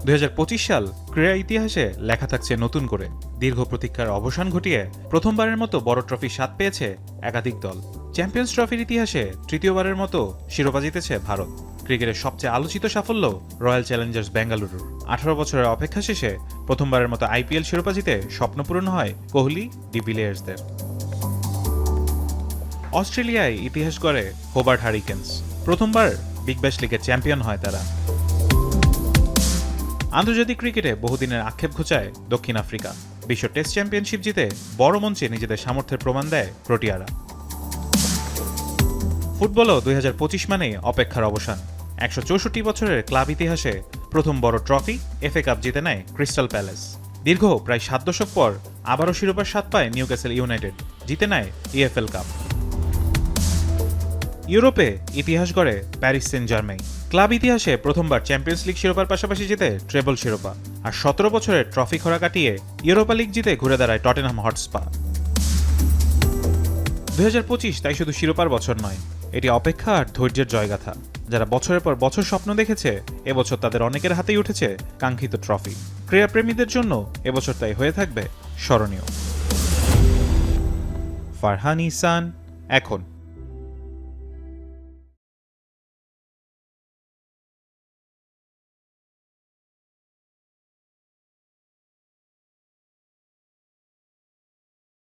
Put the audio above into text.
2025 সাল ক্রীড়া ইতিহাসে লেখা থাকছে নতুন করে। দীর্ঘ প্রতীক্ষার অবসান ঘটিয়ে প্রথমবারের মতো বড় ট্রফির স্বাদ পেয়েছে একাধিক দল। চ্যাম্পিয়ন্স ট্রফির ইতিহাসে তৃতীয়বারের মতো শিরোপা জিতেছে ভারত। ক্রিকেটের সবচেয়ে আলোচিত সাফল্য রয়্যাল চ্যালেঞ্জার্স বেঙ্গালুরুর। 18 বছরের অপেক্ষা শেষে প্রথমবারের মতো আইপিএল শিরোপা জিতে স্বপ্ন পূরণ হয় কোহলি, ডিভিলিয়ার্সদের। অস্ট্রেলিয়ায় ইতিহাস গড়ে হোবার্ট হারিকেন্স। প্রথমবার বিগ ব্যাশ লিগের চ্যাম্পিয়ন হয় তারা। আন্তর্জাতিক ক্রিকেটে বহুদিনের আক্ষেপ ঘোচায় দক্ষিণ আফ্রিকা। বিশ্ব টেস্ট চ্যাম্পিয়নশিপ জিতে বড় মঞ্চে নিজেদের সামর্থ্যের প্রমাণ দেয় প্রোটিয়ারা। ফুটবলও 2025 মানে অপেক্ষার অবসান। 164 বছরের ক্লাব ইতিহাসে প্রথম বড় ট্রফি এফএ কাপ জিতে নেয় ক্রিস্টাল প্যালেস। দীর্ঘ প্রায় 7 দশক পর আবারও শিরোপার স্বাদ পায় নিউক্যাসল ইউনাইটেড, জিতে নেয় ইএফএল কাপ। ইউরোপে ইতিহাস গড়ে প্যারিস সেন্ট জার্মেই। ক্লাব ইতিহাসে প্রথমবার চ্যাম্পিয়ন্স লিগ শিরোপার পাশাপাশি জিতে ট্রেবল শিরোপা। আর 17 বছরের ট্রফি খরা কাটিয়ে ইউরোপা লিগ জিতে ঘুরে দাঁড়ায় টটেনহাম হটস্পার। 2025 তাই শুধু শিরোপার বছর নয়, এটি অপেক্ষা আর ধৈর্যের জয়গাথা। যারা বছরের পর বছর স্বপ্ন দেখেছে, এবছর তাদের অনেকের হাতেই উঠেছে কাঙ্ক্ষিত ট্রফি। ক্রীড়াপ্রেমীদের জন্য এবছর তাই হয়ে থাকবে স্মরণীয়। ফারহান ইহসান, এখন।